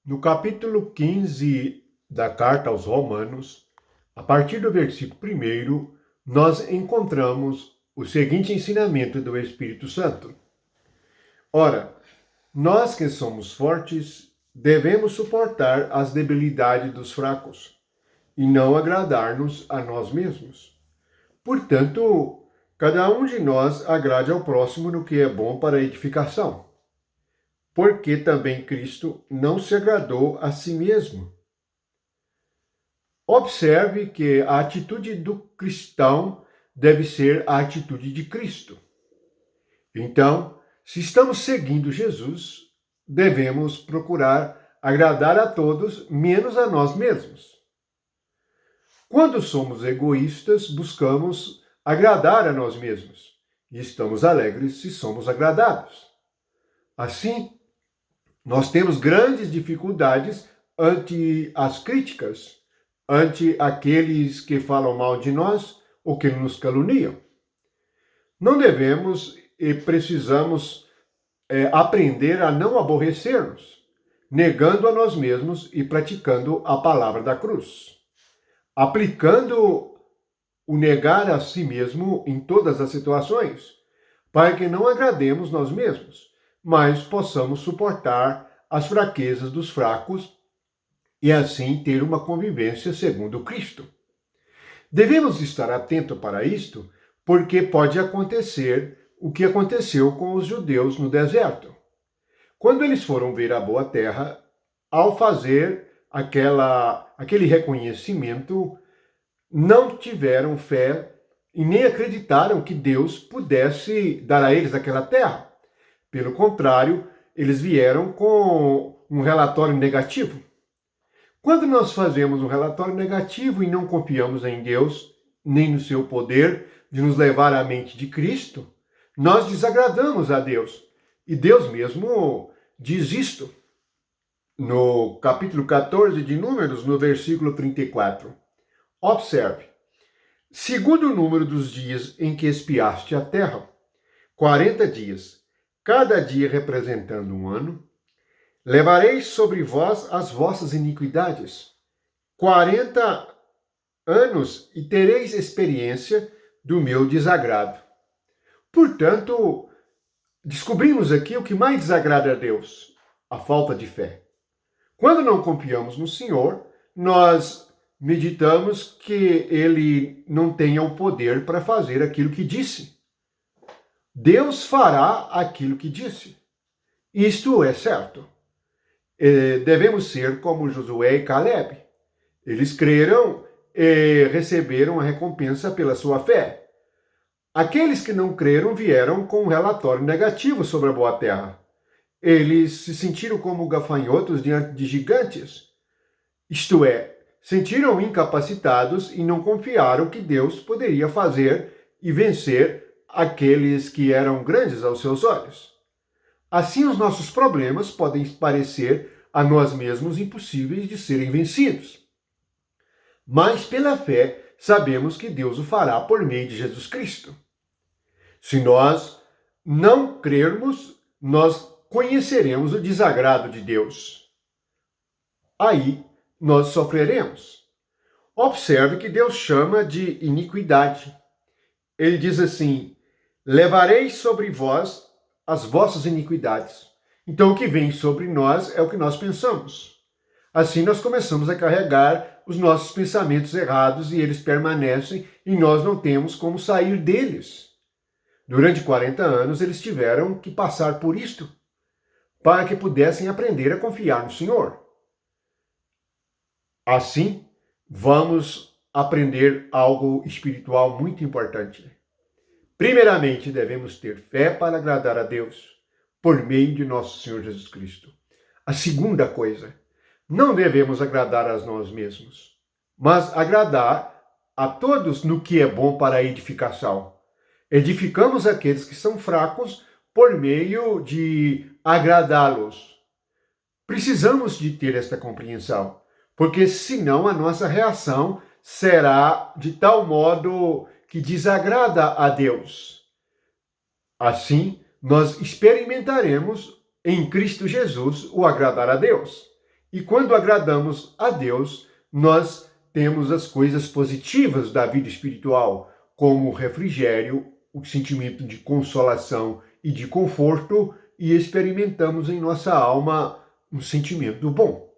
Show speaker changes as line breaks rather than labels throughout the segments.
No capítulo 15 da carta aos Romanos, a partir do versículo 1, nós encontramos o seguinte ensinamento do Espírito Santo. Ora, nós que somos fortes, devemos suportar as debilidades dos fracos e não agradar-nos a nós mesmos. Portanto, cada um de nós agrade ao próximo no que é bom para a edificação. Porque também Cristo não se agradou a si mesmo. Observe que a atitude do cristão deve ser a atitude de Cristo. Então, se estamos seguindo Jesus, devemos procurar agradar a todos, menos a nós mesmos. Quando somos egoístas, buscamos agradar a nós mesmos e estamos alegres se somos agradados. Assim, nós temos grandes dificuldades ante as críticas, ante aqueles que falam mal de nós ou que nos caluniam. Não devemos e precisamos aprender a não aborrecer-nos, negando a nós mesmos e praticando a palavra da cruz. Aplicando o negar a si mesmo em todas as situações, para que não agrademos nós mesmos, mas possamos suportar as fraquezas dos fracos e assim ter uma convivência segundo Cristo. Devemos estar atentos para isto, porque pode acontecer o que aconteceu com os judeus no deserto. Quando eles foram ver a boa terra, ao fazer aquele reconhecimento, não tiveram fé e nem acreditaram que Deus pudesse dar a eles aquela terra. Pelo contrário, eles vieram com um relatório negativo. Quando nós fazemos um relatório negativo e não confiamos em Deus, nem no seu poder de nos levar à mente de Cristo, nós desagradamos a Deus. E Deus mesmo diz isto no capítulo 14 de Números, no versículo 34. Observe. Segundo o número dos dias em que espiaste a terra, 40 dias, cada dia representando um ano, levareis sobre vós as vossas iniquidades. 40 anos e tereis experiência do meu desagrado. Portanto, descobrimos aqui o que mais desagrada a Deus: a falta de fé. Quando não confiamos no Senhor, nós meditamos que Ele não tenha o poder para fazer aquilo que disse. Deus fará aquilo que disse. Isto é certo. Devemos ser como Josué e Caleb. Eles creram e receberam a recompensa pela sua fé. Aqueles que não creram vieram com um relatório negativo sobre a boa terra. Eles se sentiram como gafanhotos diante de gigantes. Isto é, sentiram incapacitados e não confiaram que Deus poderia fazer e vencer aqueles que eram grandes aos seus olhos. Assim, os nossos problemas podem parecer a nós mesmos impossíveis de serem vencidos. Mas, pela fé, sabemos que Deus o fará por meio de Jesus Cristo. Se nós não crermos, nós conheceremos o desagrado de Deus. Aí, nós sofreremos. Observe que Deus chama de iniquidade. Ele diz assim: levareis sobre vós as vossas iniquidades. Então, o que vem sobre nós é o que nós pensamos. Assim, nós começamos a carregar os nossos pensamentos errados e eles permanecem e nós não temos como sair deles. Durante 40 anos, eles tiveram que passar por isto para que pudessem aprender a confiar no Senhor. Assim, vamos aprender algo espiritual muito importante. Primeiramente, devemos ter fé para agradar a Deus, por meio de nosso Senhor Jesus Cristo. A segunda coisa, não devemos agradar a nós mesmos, mas agradar a todos no que é bom para a edificação. Edificamos aqueles que são fracos por meio de agradá-los. Precisamos de ter esta compreensão, porque senão a nossa reação será de tal modo que desagrada a Deus. Assim, nós experimentaremos em Cristo Jesus o agradar a Deus. E quando agradamos a Deus, nós temos as coisas positivas da vida espiritual, como o refrigério, o sentimento de consolação e de conforto, e experimentamos em nossa alma um sentimento bom.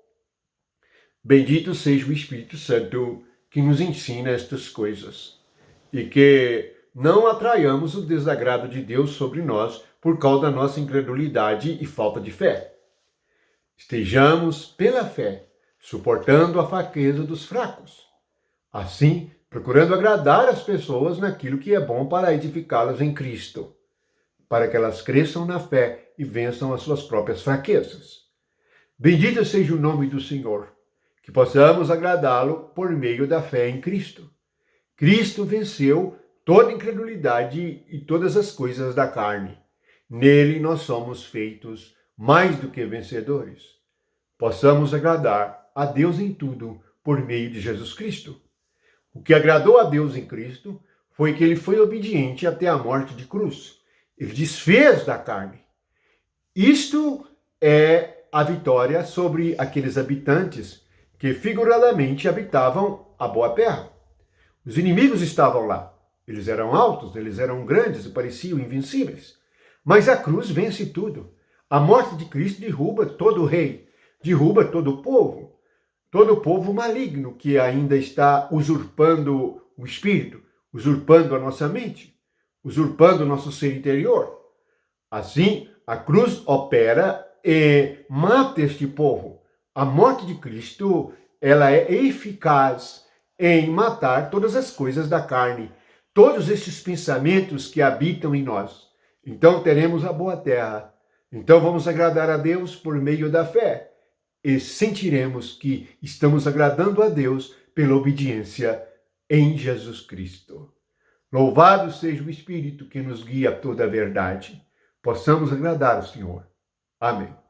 Bendito seja o Espírito Santo que nos ensina estas coisas e que não atraiamos o desagrado de Deus sobre nós por causa da nossa incredulidade e falta de fé. Estejamos, pela fé, suportando a fraqueza dos fracos. Assim, procurando agradar as pessoas naquilo que é bom para edificá-las em Cristo, para que elas cresçam na fé e vençam as suas próprias fraquezas. Bendito seja o nome do Senhor, que possamos agradá-lo por meio da fé em Cristo. Cristo venceu toda incredulidade e todas as coisas da carne. Nele nós somos feitos mais do que vencedores. Possamos agradar a Deus em tudo por meio de Jesus Cristo. O que agradou a Deus em Cristo foi que ele foi obediente até a morte de cruz. Ele desfez da carne. Isto é a vitória sobre aqueles habitantes que figuradamente habitavam a boa terra. Os inimigos estavam lá. Eles eram altos, eles eram grandes e pareciam invencíveis. Mas a cruz vence tudo. A morte de Cristo derruba todo o rei, derruba todo o povo maligno que ainda está usurpando o espírito, usurpando a nossa mente, usurpando o nosso ser interior. Assim, a cruz opera e mata este povo. A morte de Cristo, ela é eficaz em matar todas as coisas da carne, todos esses pensamentos que habitam em nós. Então teremos a boa terra. Então vamos agradar a Deus por meio da fé e sentiremos que estamos agradando a Deus pela obediência em Jesus Cristo. Louvado seja o Espírito que nos guia a toda a verdade. Possamos agradar o Senhor. Amém.